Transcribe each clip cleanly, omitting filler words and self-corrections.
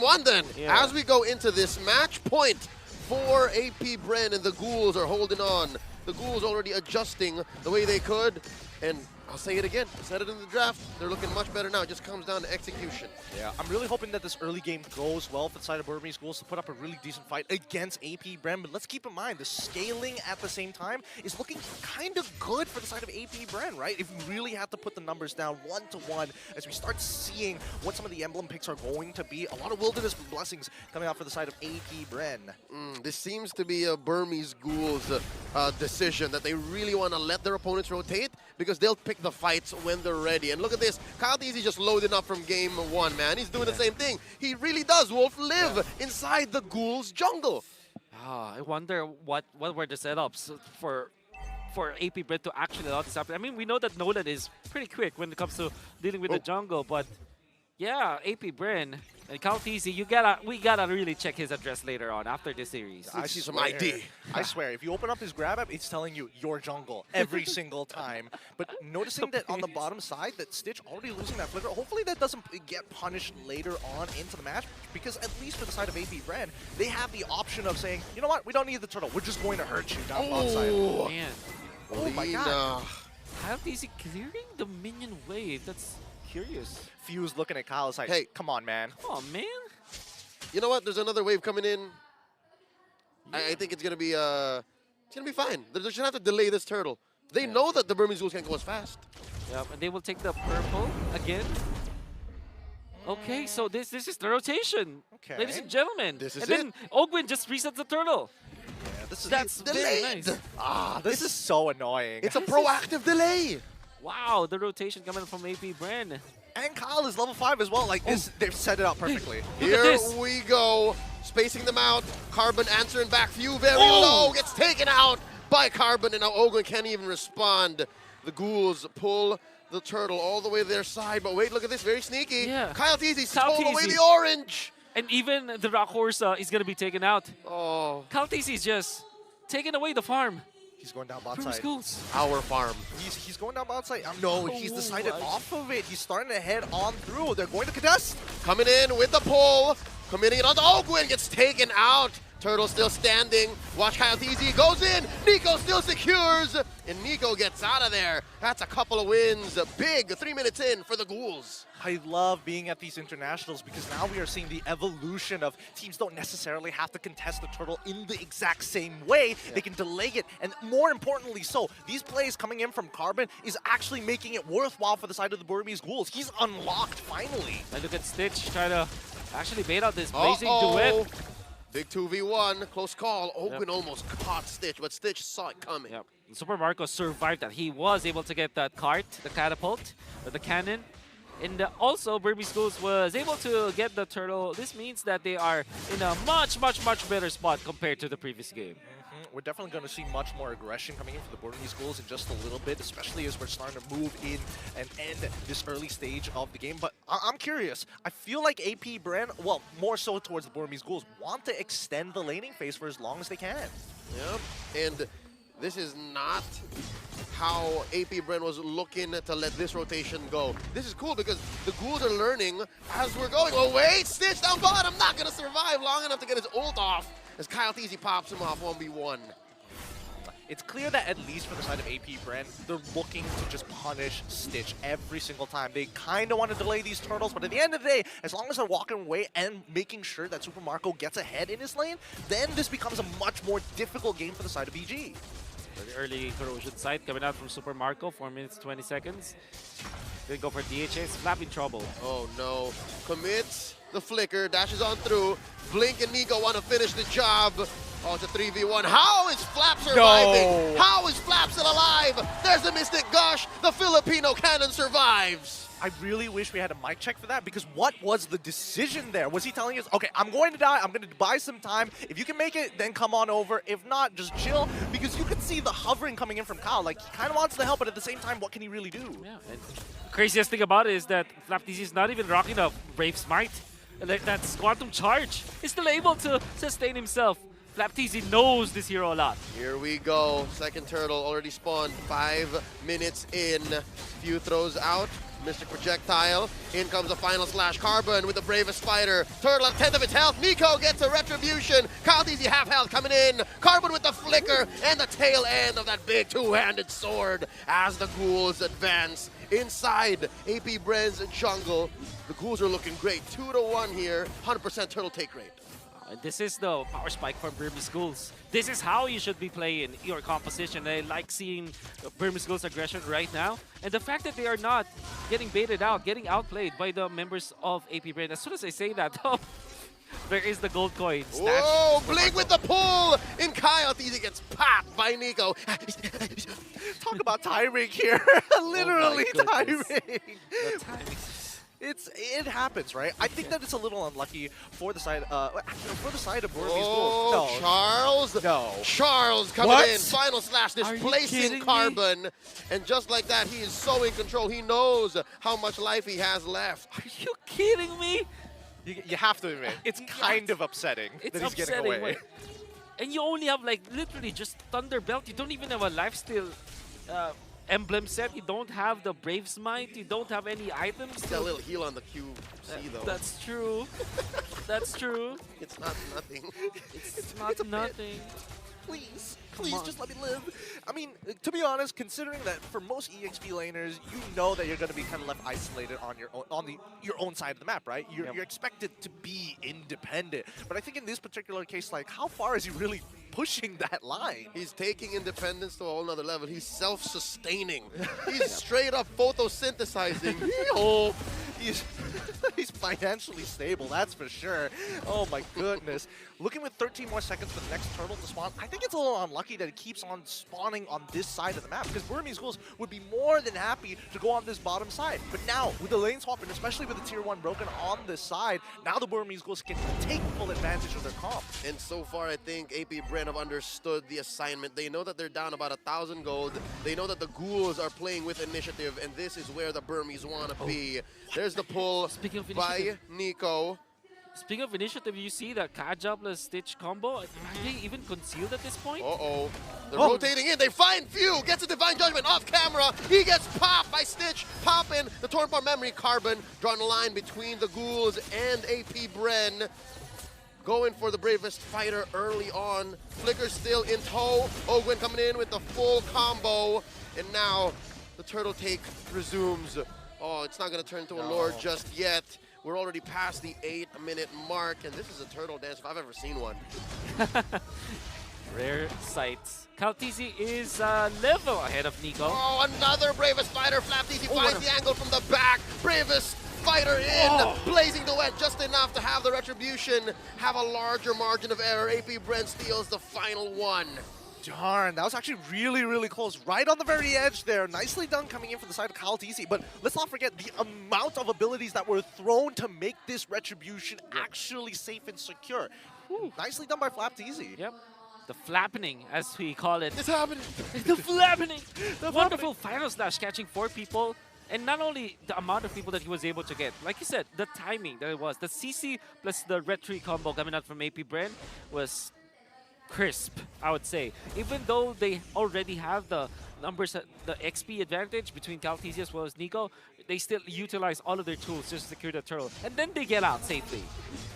1 then. Yeah. As we go into this match point for AP Bren, and the Ghouls are holding on. The Ghouls already adjusting the way they could. And I'll say it again, I said it in the draft, they're looking much better now. It just comes down to execution. Yeah, I'm really hoping that this early game goes well for the side of Burmese Ghouls to put up a really decent fight against AP Bren. But let's keep in mind, the scaling at the same time is looking kind of good for the side of AP Bren, right? If we really have to put the numbers down 1-to-1 as we start seeing what some of the emblem picks are going to be. A lot of Wilderness Blessings coming out for the side of AP Bren. This seems to be a Burmese Ghouls decision that they really want to let their opponents rotate because they'll pick the fights when they're ready. And look at this, Kyle Easy just loaded up from game 1, man. He's doing the same thing. He really does, Wolf, live inside the Ghouls jungle. I wonder what were the setups for AP Bren to actually allow this happen. I mean, we know that Nolan is pretty quick when it comes to dealing with the jungle, but yeah, AP Bren and Count Easy, we gotta really check his address later on after this series. I see some ID. I swear, if you open up his grab app, it's telling you your jungle every single time. But noticing that on the bottom side, that Stitch already losing that flicker, hopefully that doesn't get punished later on into the match, because at least for the side of AP Bren, they have the option of saying, you know what, we don't need the turtle, we're just going to hurt you down bottom side. Oh, man. Oh my god. Count Easy clearing the minion wave. That's curious. Fuse looking at Kyle is like, hey, come on, man. Come on, man. You know what? There's another wave coming in. Yeah. I think it's gonna be fine. They just have to delay this turtle. They know that the Burmese Ghouls can't go as fast. Yeah, and they will take the purple again. Okay, so this is the rotation, ladies and gentlemen. This is and then Ogwin just resets the turtle. Yeah, That's very nice. This is so annoying. It's a proactive delay. Wow, the rotation coming from AP Bren. And Kyle is level 5 as well. Like this, they've set it up perfectly. Here we go, spacing them out. Carbon answering back, Few very low, gets taken out by Carbon, and now Ogwin can't even respond. The Ghouls pull the turtle all the way to their side, but wait, look at this, very sneaky. Yeah. Kyle Teasy stole away the orange. And even the Rock Horse is going to be taken out. Oh. Kyle Teasy is just taking away the farm. He's going down bot side. Our farm. He's going down bot side. No, he's decided off of it. He's starting to head on through. They're going to contest. Coming in with the pull. Committing it on to Ogwin. Gets taken out. Turtle still standing. Watch Kyle TZ goes in. Nico still secures. And Nico gets out of there. That's a couple of wins. A big 3 minutes in for the Ghouls. I love being at these internationals because now we are seeing the evolution of teams don't necessarily have to contest the turtle in the exact same way. They can delay it, and more importantly so, these plays coming in from Carbon is actually making it worthwhile for the side of the Burmese Ghouls. He's unlocked finally. And look at Stitch trying to actually bait out this blazing duet. Big 2v1, close call. Ogwin almost caught Stitch, but Stitch saw it coming. Yep. Super Marco survived that. He was able to get that cart, the catapult, or the cannon. And also, Burmese Ghouls was able to get the turtle. This means that they are in a much better spot compared to the previous game. We're definitely going to see much more aggression coming in for the Burmese Ghouls in just a little bit, especially as we're starting to move in and end this early stage of the game. But I'm curious. I feel like AP Bren, well, more so towards the Burmese Ghouls, want to extend the laning phase for as long as they can. Yeah, and this is not how AP Bren was looking to let this rotation go. This is cool because the Ghouls are learning as we're going. Oh wait, Stitch down bottom, not gonna survive long enough to get his ult off as Kyle Teasy pops him off 1v1. It's clear that at least for the side of AP Bren, they're looking to just punish Stitch every single time. They kind of want to delay these turtles, but at the end of the day, as long as they're walking away and making sure that Super Marco gets ahead in his lane, then this becomes a much more difficult game for the side of BG. The early corrosion sight coming out from Super Marco, 4 minutes, 20 seconds. They go for DHS, Flap in trouble. Oh no, commits the flicker, dashes on through. Blink and Nico want to finish the job. Oh, it's a 3v1. How is Flap surviving? No. How is Flap still alive? There's the Mystic Gush. The Filipino cannon survives. I really wish we had a mic check for that, because what was the decision there? Was he telling us, okay, I'm going to die, I'm going to buy some time. If you can make it, then come on over. If not, just chill. Because you could see the hovering coming in from Kyle. Like, he kind of wants to help, but at the same time, what can he really do? Yeah, and the craziest thing about it is that Flap TC is not even rocking a Brave Smite. That's Quantum Charge. He's still able to sustain himself. Flap TC knows this hero a lot. Here we go. Second turtle already spawned. 5 minutes in. Few throws out. Mystic Projectile. In comes the final slash. Carbon with the bravest fighter. Turtle at 10th of its health. Nico gets a retribution. Kalteezy half health coming in. Carbon with the flicker and the tail end of that big two-handed sword as the Ghouls advance inside AP Bren's jungle. The Ghouls are looking great. 2-1 here. 100% turtle take rate. And this is the power spike from Burmese Ghouls. This is how you should be playing your composition. I like seeing Burmese Ghouls' aggression right now. And the fact that they are not getting baited out, getting outplayed by the members of AP Bren. As soon as I say that, there is the gold coin. Whoa, Blink with the pull! In Kalteezy gets popped by Nico. Talk about timing here. Literally timing. The timing. It happens, right? I think that it's a little unlucky for the side of Burmese Oh, Ghouls. No. Charles? No. Charles coming What? in. Final slash, displacing kidding me? Carbon. And just like that, he is so in control. He knows how much life he has left. Are you kidding me? You have to admit, it's kind of upsetting It's that he's upsetting. getting away. Wait. And you only have like literally just Thunder Belt. You don't even have a lifesteal emblem set. You don't have the Brave's Might. You don't have any items. Got a little heal on the QC though. That's true. That's true. It's not nothing. It's not it's a bit. nothing. Please, Come please, on. just let me live. I mean, to be honest, considering that for most EXP laners, you know that you're going to be kind of left isolated on your own side of the map, right? You're expected to be independent. But I think in this particular case, like, how far is he really pushing that line? He's taking independence to a whole nother level. He's self-sustaining. He's straight up photosynthesizing. Oh, He's financially stable, that's for sure. Oh my goodness. Looking with 13 more seconds for the next turtle to spawn, I think it's a little unlucky that it keeps on spawning on this side of the map, because Burmese Ghouls would be more than happy to go on this bottom side. But now, with the lane swap, and especially with the tier 1 broken on this side, now the Burmese Ghouls can take full advantage of their comp. and so far, I think AP Bren have understood the assignment. They know that they're down about 1,000 gold. They know that the Ghouls are playing with initiative, and this is where the Burmese want to be. There's the pull Speaking of by initiative. Nico. Speaking of initiative, you see the Kaja plus Stitch combo. Are they even concealed at this point? Uh-oh. They're rotating in. They find Few. Gets a Divine Judgment off camera. He gets popped by Stitch. Popping the Torn Bar Memory. Carbon drawing a line between the Ghouls and AP Bren. Going for the bravest fighter early on. Flicker still in tow. Ogwen coming in with the full combo. And now the turtle take resumes. Oh, it's not going to turn into a lord just yet. We're already past the 8-minute mark, and this is a turtle dance if I've ever seen one. Rare sights. Kalteezy is level ahead of Nico. Oh, another bravest fighter. Flapteezy finds the angle from the back. Bravest fighter in. Blazing the wet just enough to have the retribution. Have a larger margin of error. AP Bren steals the final one. Darn, that was actually really, really close. Right on the very edge there. Nicely done coming in from the side of Kalteezy. But let's not forget the amount of abilities that were thrown to make this retribution actually safe and secure. Nicely done by Flapteezy. Yep. The flappening, as we call it. It's happening. The flappening! Wonderful final slash catching 4 people. And not only the amount of people that he was able to get, like you said, the timing that it was. The CC plus the retry combo coming out from AP Bren was crisp, I would say. Even though they already have the numbers, the XP advantage between Kalteezy as well as Nico, they still utilize all of their tools just to secure the turtle. And then they get out safely.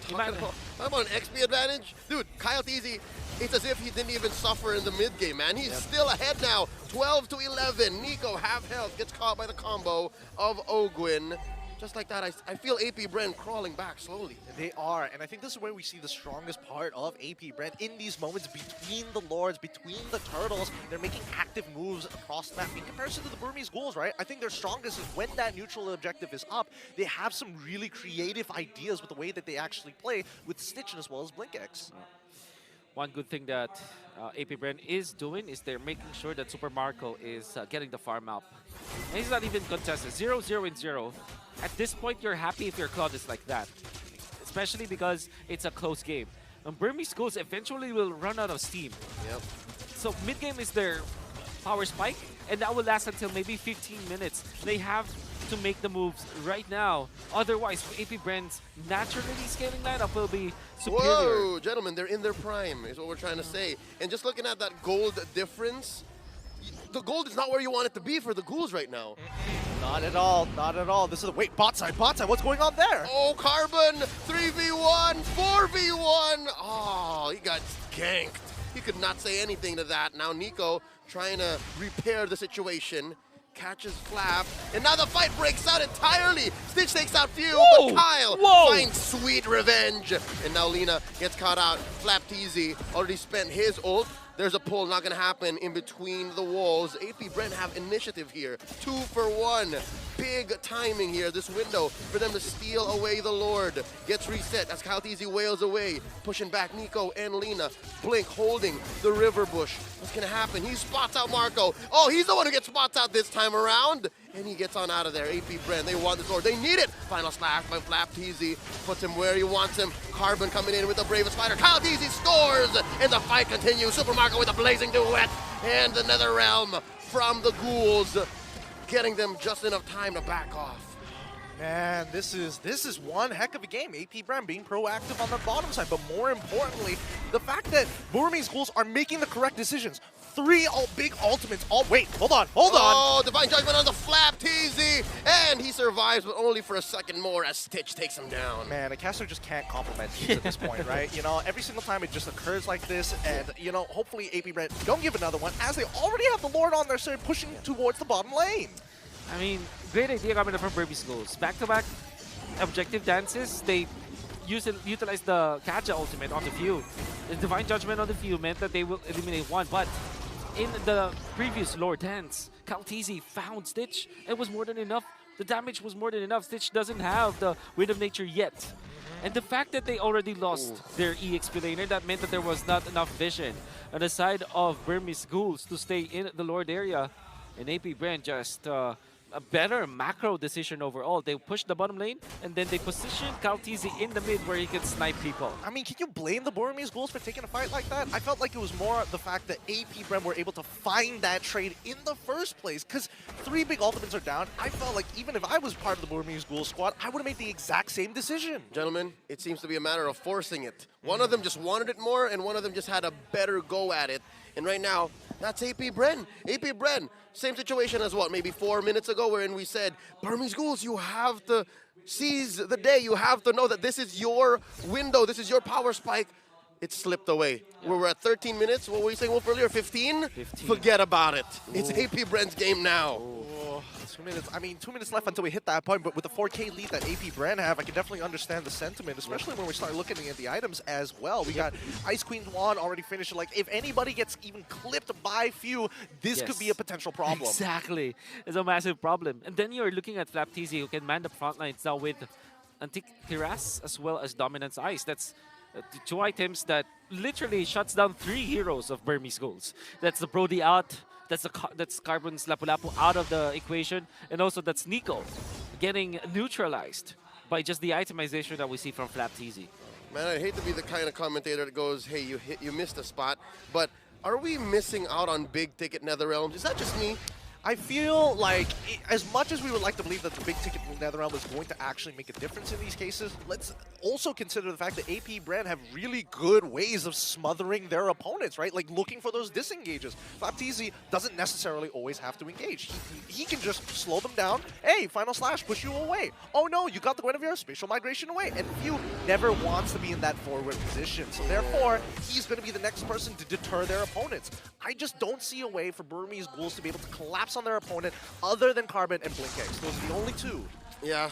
Talking about an XP advantage? Dude, Kalteezy, it's as if he didn't even suffer in the mid game, man. He's still ahead now, 12-11. Nico, half health, gets caught by the combo of Ogwen. Just like that, I feel AP Bren crawling back slowly. They are, and I think this is where we see the strongest part of AP Bren. In these moments between the Lords, between the Turtles, they're making active moves across the map. In comparison to the Burmese Ghouls, right? I think their strongest is when that neutral objective is up, they have some really creative ideas with the way that they actually play with Stitch as well as BlinkX. One good thing that AP Bren is doing is they're making sure that Super Marco is getting the farm up. And he's not even contested. 0-0-0. At this point, you're happy if your Cloud is like that. Especially because it's a close game. And Burmese Ghouls eventually will run out of steam. Yep. So mid-game is their power spike, and that will last until maybe 15 minutes. They have to make the moves right now. Otherwise, AP Bren's naturally scaling lineup will be superior. Whoa, gentlemen, they're in their prime, is what we're trying to say. And just looking at that gold difference, the gold is not where you want it to be for the Ghouls right now. Not at all, not at all. This is wait, bot side, what's going on there? Oh, Carbon, 3v1, 4v1. Oh, he got ganked. He could not say anything to that. Now Nico trying to repair the situation. Catches Flap, and now the fight breaks out entirely. Stitch takes out Few, but Kyle finds sweet revenge. And now Lina gets caught out. Flap TZ already spent his ult. There's a pull, not gonna happen in between the walls. AP Bren have initiative here. 2 for 1. Big timing here, this window for them to steal away the Lord. Gets reset as Kyle TZ wails away. Pushing back Nico and Lina. Blink holding the river bush. What's gonna happen? He spots out Marco. Oh, he's the one who gets spots out this time around. And he gets on out of there. AP Bren, they want this Lord. They need it. Final slash by Flap TZ. Puts him where he wants him. Carbon coming in with the bravest fighter. Kyle TZ scores. And the fight continues. Super Marco with a blazing duet. And the Nether Realm from the Ghouls. Getting them just enough time to back off. Man, this is one heck of a game. AP Bren being proactive on the bottom side, but more importantly, the fact that Burmese Ghouls are making the correct decisions. 3 big ultimates. Wait, hold on. Oh, Divine Judgment on the Flap TZ, and he survives, but only for a second more as Stitch takes him down. Man, a caster just can't compliment teams at this point, right? You know, every single time it just occurs like this, and, you know, hopefully AP Bren don't give another one, as they already have the Lord on their side pushing towards the bottom lane. I mean, great idea coming from Burmese Ghouls. Back-to-back objective dances, they utilize the Kaja ultimate on the Few. The Divine Judgment on the Few meant that they will eliminate one, but in the previous Lord dance, Kyle TZ found Stitch. It was more than enough. The damage was more than enough. Stitch doesn't have the Wind of Nature yet. And the fact that they already lost their EXP laner, that meant that there was not enough vision on the side of Burmese Ghouls to stay in the Lord area. And AP Bren just a better macro decision overall. They push the bottom lane, and then they position Kyle TZ in the mid where he can snipe people. I mean, can you blame the Burmese Ghouls for taking a fight like that? I felt like it was more the fact that AP Bren were able to find that trade in the first place, because 3 big ultimates are down. I felt like even if I was part of the Burmese Ghouls squad, I would have made the exact same decision. Gentlemen, it seems to be a matter of forcing it. One of them just wanted it more, and one of them just had a better go at it. And right now, that's AP Bren. AP Bren, same situation as what, maybe 4 minutes ago, wherein we said, Burmese Ghouls, you have to seize the day. You have to know that this is your window. This is your power spike. It slipped away. Yeah. We're at 13 minutes. What were you saying, Wolf, earlier? 15? 15. Forget about it. Ooh. It's AP Bren's game now. Ooh. 2 minutes. I mean, 2 minutes left until we hit that point, but with the 4K lead that AP Bren have, I can definitely understand the sentiment, especially when we start looking at the items as well. We got Ice Queen's Wand already finished. Like, if anybody gets even clipped by Few, this could be a potential problem. Exactly. It's a massive problem. And then you're looking at Flap TZ, who can man the front lines now with Antique Tiras as well as Dominance Ice. That's 2 items that literally shuts down 3 heroes of Burmese Ghouls. That's the Brody out. That's Carbon's Lapu-Lapu out of the equation, and also that's Nico getting neutralized by just the itemization that we see from Flap TZ. Man, I hate to be the kind of commentator that goes, hey, you missed a spot, but are we missing out on big ticket NetherRealms? Is that just me? I feel like, as much as we would like to believe that the big ticket NetherRealm is going to actually make a difference in these cases, let's also consider the fact that AP Bren have really good ways of smothering their opponents, right? Like looking for those disengages. Flap TZ doesn't necessarily always have to engage. He can just slow them down. Hey, final slash, push you away. Oh no, you got the Guinevere spatial migration away. And Few never wants to be in that forward position. So therefore, he's going to be the next person to deter their opponents. I just don't see a way for Burmese Ghouls to be able to collapse on their opponent other than Carbon and BlinkX. Those are the only 2. Yeah,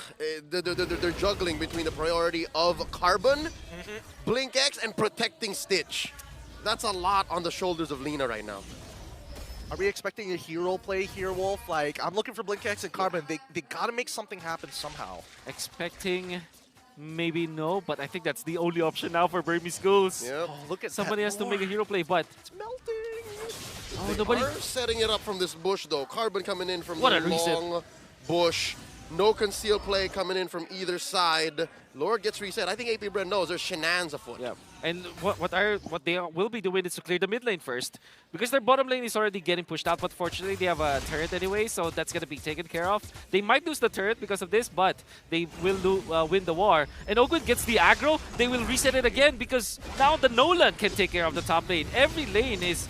they're juggling between the priority of Carbon, BlinkX, and protecting Stitch. That's a lot on the shoulders of Lina right now. Are we expecting a hero play here, Wolf? Like, I'm looking for BlinkX and Carbon. They gotta make something happen somehow. Expecting... Maybe no, but I think that's the only option now for Burmese Ghouls. Yep. Oh, look at somebody has to make a hero play, but it's melting. Oh, nobody are setting it up from this bush though. Carbon coming in from the long bush. No conceal play coming in from either side. Lord gets reset. I think AP Bren knows there's shenanigans afoot. Yeah, and what they will be doing is to clear the mid lane first, because their bottom lane is already getting pushed out. But fortunately, they have a turret anyway, so that's gonna be taken care of. They might lose the turret because of this, but they will win the war. And Ogud gets the aggro. They will reset it again because now the Nolan can take care of the top lane. Every lane is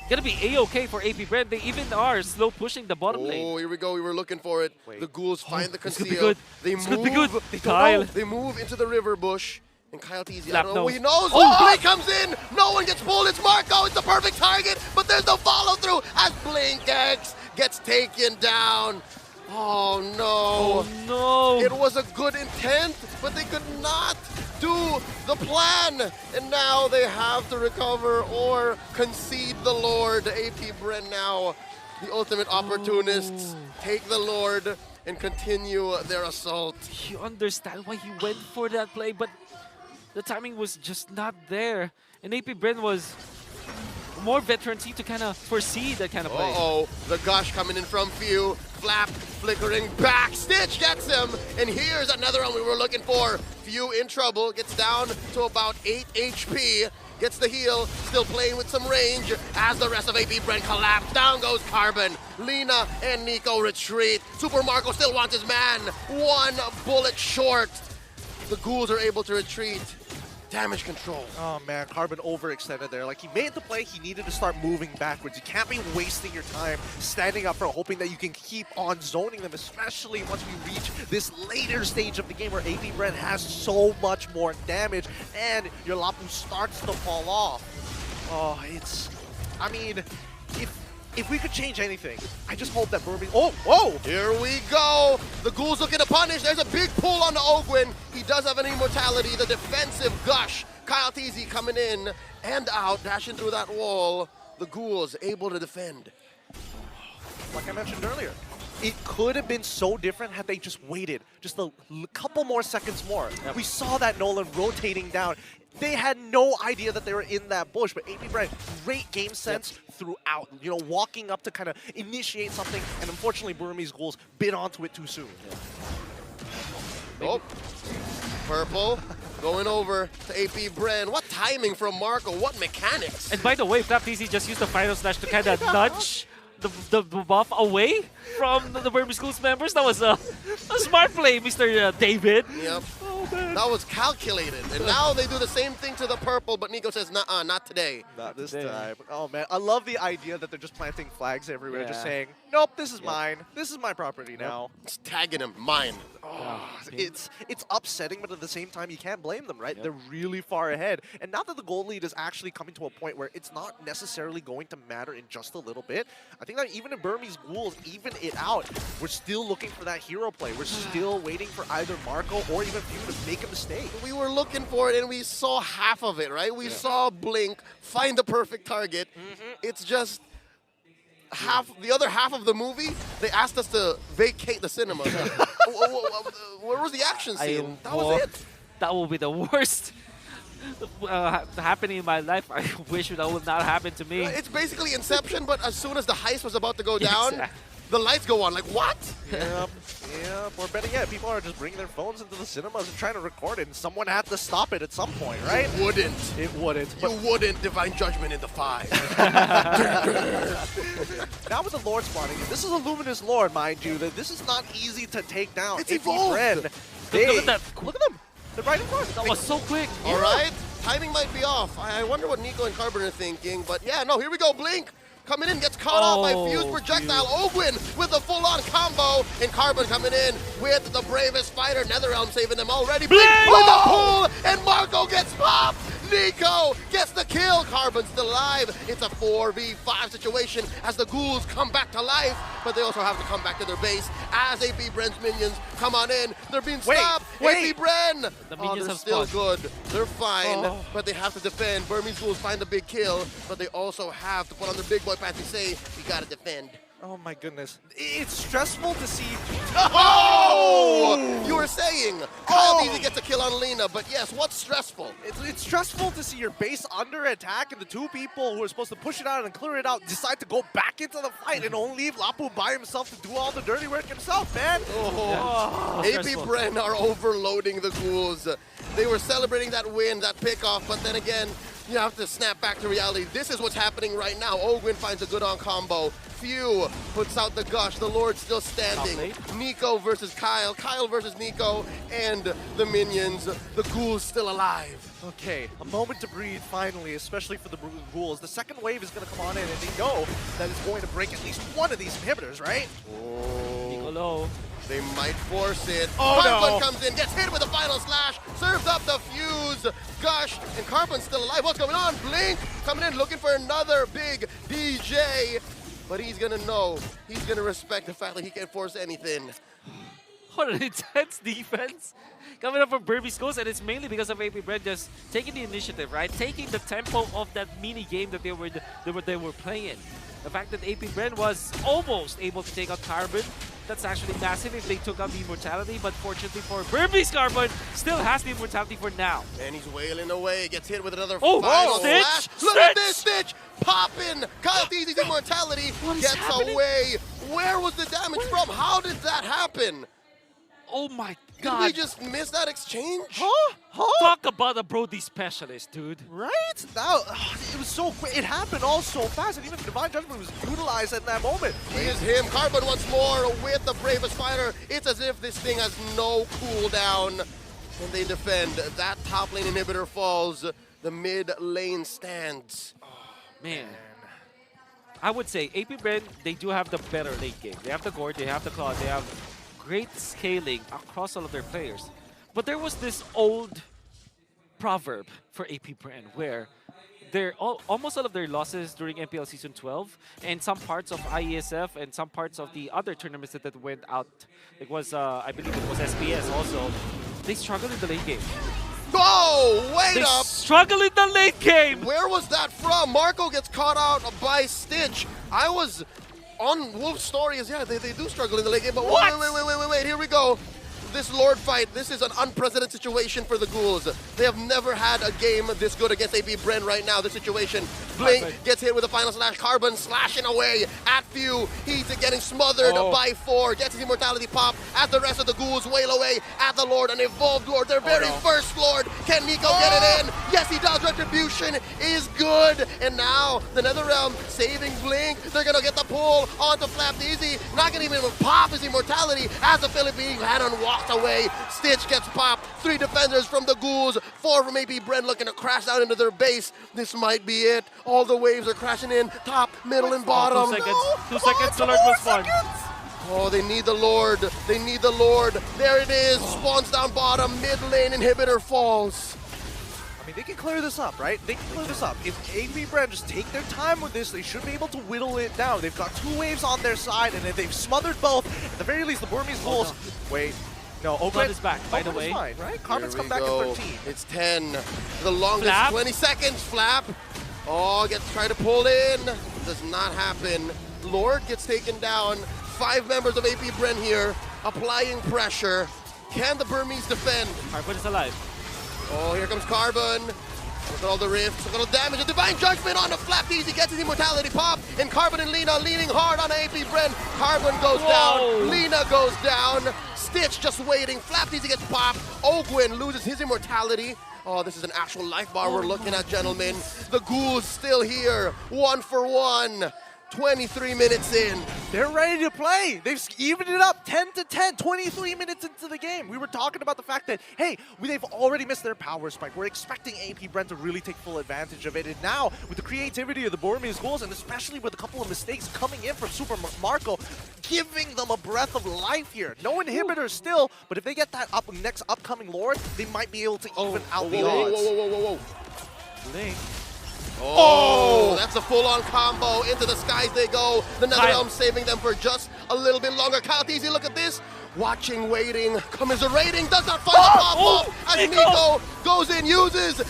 gonna be a-okay for AP Bren. They even are slow pushing the bottom lane. Oh, here we go. We were looking for it. Wait. The ghouls find the This could be conceal. good. They This move. could be good. They don't Kyle. know. They move into the river bush. And Kyle Teasy, I Slap don't know what nose. he knows. Oh! Blink comes in. No one gets pulled. It's Marco. It's the perfect target. But there's no follow through as Blink X gets taken down. Oh no. Oh no! It was a good intent, but they could not do the plan. And now they have to recover or concede the Lord. AP Bren now, the ultimate opportunists, take the Lord and continue their assault. You understand why he went for that play, but the timing was just not there. And AP Bren was more veterancy to kind of foresee that kind of play. Uh-oh, the gush coming in from Few. Flap flickering back. Stitch gets him. And here's another one we were looking for. Few in trouble. Gets down to about 8 HP. Gets the heal. Still playing with some range as the rest of AP Bren collapse. Down goes Carbon. Lina and Nico retreat. Super Marco still wants his man. One bullet short. The ghouls are able to retreat. Damage control. Oh man, Carbon overextended there. Like, he made the play, he needed to start moving backwards. You can't be wasting your time standing up for hoping that you can keep on zoning them, especially once we reach this later stage of the game where AP Bren has so much more damage and your Lapu starts to fall off. Oh, I mean, if we could change anything, I just hope that Burmese... Oh, whoa! Here we go. The ghouls looking to punish. There's a big pull on the Ogwin. He does have an immortality. The defensive gush. Kyle Teasy coming in and out, dashing through that wall. The ghouls able to defend. Like I mentioned earlier, it could have been so different had they just waited just a couple more seconds more. Yep. We saw that Nolan rotating down. They had no idea that they were in that bush, but AP Bren, great game sense throughout. You know, walking up to kind of initiate something, and unfortunately, Burmese Ghouls bit onto it too soon. Oh, purple going over to AP Bren. What timing from Marco? What mechanics? And by the way, Flap TC just used the final slash to kind of nudge the buff away from the Burmese Schools members. That was a smart play, Mr. David. Yep. Oh, man. That was calculated. And now they do the same thing to the purple, but Nico says, nuh-uh, not today. Not this today. time. Oh man, I love the idea that they're just planting flags everywhere, just Yeah. saying, nope, this is mine. This is my property now. It's tagging him, mine. It's upsetting, but at the same time, you can't blame them, right? They're really far ahead. And now that the goal lead is actually coming to a point where it's not necessarily going to matter in just a little bit, I think that even if Burmese Ghouls even it out, we're still looking for that hero play. We're still waiting for either Marco or even Few to make a mistake. We were looking for it, and we saw half of it, right? We saw Blink find the perfect target. It's just the other half of the movie, they asked us to vacate the cinema. Where was the action scene? That was it. That will be the worst happening in my life. I wish that would not happen to me. It's basically Inception, but as soon as the heist was about to go down, Exactly. the lights go on. Like, what? Yep. Or better yet, people are just bringing their phones into the cinemas and trying to record it, and someone had to stop it at some point, right? Wouldn't. It wouldn't. You wouldn't divine judgment in the 5. Now with the Lord spawning, this is a Luminous Lord, mind you, that this is not easy to take down. It's AP evolved. Bren, Look at that. Look at them. They're right in front. That was so quick. All right, timing might be off. I wonder what Nico and Carbon are thinking, but yeah, no, here we go. Blink coming in, gets caught off by Fuse projectile. Ogwin with the full-on combo, and Carbon coming in with the bravest fighter. Netherrealm saving them already. Blink with the pull, and Marco gets popped. Nico gets the kill. Carbon still alive. It's a 4v5 situation as the ghouls come back to life, but they also have to come back to their base as AP Bren's minions come on in. They're being stopped. AP Bren. The minions they're have still spawned. good. They're fine, but they have to defend. Burmese ghouls find the big kill, but they also have to put on their big boy pants and say, we gotta defend. Oh my goodness. It's stressful to see. Oh! You were saying Kyle Beasley gets a kill on Lina, but yes, what's stressful? It's stressful to see your base under attack and the two people who are supposed to push it out and clear it out decide to go back into the fight and only leave Lapu by himself to do all the dirty work himself, man. AP Bren are overloading the ghouls. They were celebrating that win, that pickoff, but then again, You have to snap back to reality. This is what's happening right now. Ogwin finds a good on combo. Few puts out the gush. The Lord still standing. Nico versus Kyle. Kyle versus Nico. And the minions. The Ghouls still alive. Okay, a moment to breathe finally, especially for the Ghouls. The second wave is going to come on in, and they know that it's going to break at least one of these inhibitors, right? Nico low. They might force it. Oh, Carbon no. comes in, gets hit with a final slash, serves up the fuse. Gush, and Carbon's still alive. What's going on? Blink coming in, looking for another big DJ. But he's gonna know. He's gonna respect the fact that he can't force anything. What an intense defense coming up from Burmese Ghosts, and it's mainly because of AP Bren just taking the initiative, right? Taking the tempo of that mini game that they were playing. The fact that AP Bren was almost able to take out Carbon, that's actually massive if they took out the immortality, but fortunately for Burmese, Carbon still has the immortality for now. And he's wailing away, gets hit with another Oh, final Stitch! slash. Look at Stitch! this, Stitch! Popping! Kyle Deezy's immortality What is gets happening? away. Where was the damage from? How did that happen? Oh my Did god. we just miss that exchange? Huh? Talk about a Brody specialist, dude. Right? That, it was so quick. It happened all so fast, and even Divine Judgment was utilized at that moment. He is him. Carbon once more with the bravest fighter. It's as if this thing has no cooldown. And they defend. That top lane inhibitor falls. The mid lane stands. Man. I would say AP Bren, they do have the better late game. They have the Gore, they have the Claw, they have great scaling across all of their players. But there was this old proverb for AP Bren where almost all of their losses during MPL Season 12 and some parts of IESF and some parts of the other tournaments that went out, it was, I believe it was SPS also, they struggled in the late game. Oh, wait They up! struggle in the late game! Where was that from? Marco gets caught out by Stitch. I was on Wolf's story is, yeah, they do struggle in the late game, but What? wait, here we go. This Lord fight, this is an unprecedented situation for the Ghouls. They have never had a game this good against AP Bren right now, this situation. Blink gets hit with a final slash, Carbon slashing away at Few. He's getting smothered by 4, gets his immortality pop as the rest of the Ghouls wail away at the Lord, an evolved Lord, their very first Lord. Can Nico get it in? Yes, he does. Retribution is good. And now the Netherrealm saving Blink. They're gonna get the pull onto Flap Easy. Not gonna even pop his immortality as the Philippine Cannon walks away. Stitch gets popped. 3 defenders from the Ghouls, 4 from AP Bren looking to crash down into their base. This might be it. All the waves are crashing in, top, middle, and bottom. 2 seconds. 2 seconds to learn was fun. Oh, they need the Lord. They need the Lord. There it is. Spawns down bottom. Mid lane inhibitor falls. I mean, they can clear this up, right? They can clear this up. If AP Bren just take their time with this, they should be able to whittle it down. They've got 2 waves on their side, and if they've smothered both, at the very least, the Burmese Ghouls. Wait. No, Blood is back, by the Ogren way. is fine, right? Carbon's Here come we back go. at 13. It's 10. The longest Flap. 20 seconds. Flap. Oh, gets tried to pull in. Does not happen. Lord gets taken down. 5 members of AP Bren here applying pressure. Can the Burmese defend? Carbon is alive. Oh, here comes Carbon. Look at all the rifts, look at all the damage. A Divine Judgment on the Flap Easy gets his immortality pop. And Carbon and Lina leaning hard on AP Bren. Carbon goes down, Lina goes down. Stitch just waiting, Flap Easy gets popped. Ogwin loses his immortality. Oh, this is an actual life bar we're looking at, gentlemen. The Ghouls still here, 1 for 1. 23 minutes in. They're ready to play. They've evened it up 10-10, 23 minutes into the game. We were talking about the fact that, hey, they've already missed their power spike. We're expecting AP Bren to really take full advantage of it. And now, with the creativity of the Burmese Ghouls, and especially with a couple of mistakes coming in from Super Marco, giving them a breath of life here. No inhibitors still, but if they get that next upcoming Lord, they might be able to even out the odds. Whoa. Blink. Oh, that's a full-on combo. Into the skies they go. The Netherrealm saving them for just a little bit longer. Kyle Teasy, look at this. Watching, waiting, commiserating, does not find the pop-up. As Nico goes in, uses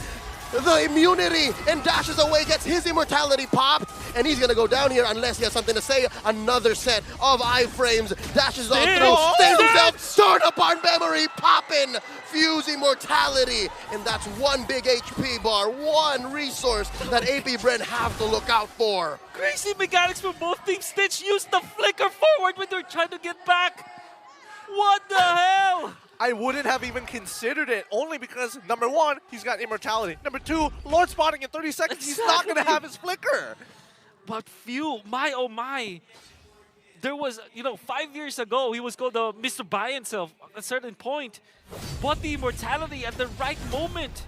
the immunity and dashes away, gets his immortality popped, and he's gonna go down here unless he has something to say. Another set of iframes, dashes on through, stays himself, start up our memory, popping, fuse immortality, and that's 1 big HP bar, 1 resource that AP Bren have to look out for. Crazy mechanics for both teams. Stitch used the flicker forward when they're trying to get back. What the hell? I wouldn't have even considered it, only because, number one, he's got immortality. Number two, Lord spotting in 30 seconds, he's not going to have his flicker. But few, my oh my. There was, 5 years ago, he was called Mr. Buy himself at a certain point. Bought the immortality at the right moment.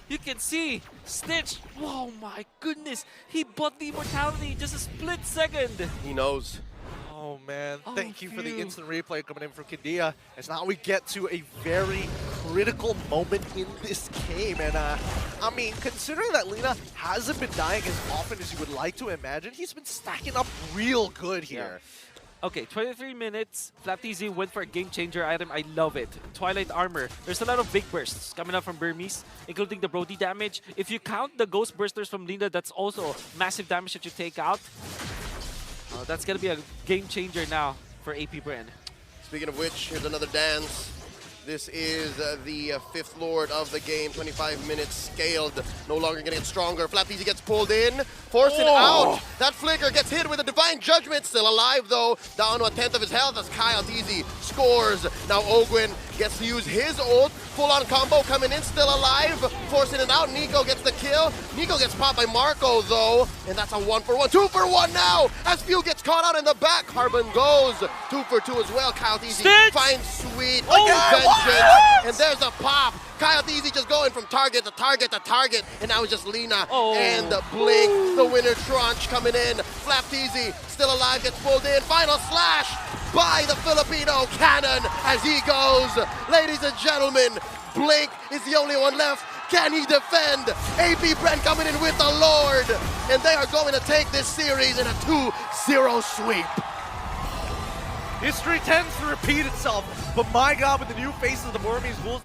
You can see Stitch. Oh my goodness. He bought the immortality just a split second. He knows. Oh man, Oh, thank you for the phew. instant replay coming in from Kadia. As now we get to a very critical moment in this game. And I mean, considering that Lina hasn't been dying as often as you would like to imagine, he's been stacking up real good here. Okay, 23 minutes. FlapTZ went for a game-changer item. I love it. Twilight Armor. There's a lot of big bursts coming up from Burmese, including the Brody damage. If you count the Ghost Bursters from Lina, that's also massive damage that you take out. That's going to be a game-changer now for AP Bren. Speaking of which, here's another dance. This is the fifth Lord of the game. 25 minutes scaled. No longer going to get stronger. FlapTZ gets pulled in. Forcing out. That flicker gets hit with a Divine Judgment. Still alive, though. Down to 1/10 of his health as KyleTZ scores. Now Ogwin gets to use his ult. Full-on combo coming in. Still alive. Forcing it out. Nico gets the kill. Nico gets popped by Marco, though. And that's a 1-for-1. 2-for-1 now. As Few gets caught out in the back. Carbon goes. 2-for-2 as well. KyleTZ finds Sweet. Vengeance. And there's a pop. KyleTZ just going from target to target to target. And now it's just Lina and Blink. The winner Trunch coming in. FlapTZ still alive, gets pulled in. Final slash by the Filipino Cannon as he goes. Ladies and gentlemen, Blink is the only one left. Can he defend? AP Bren coming in with the Lord. And they are going to take this series in a 2-0 sweep. History tends to repeat itself, but my god, with the new faces of the Burmese Ghouls,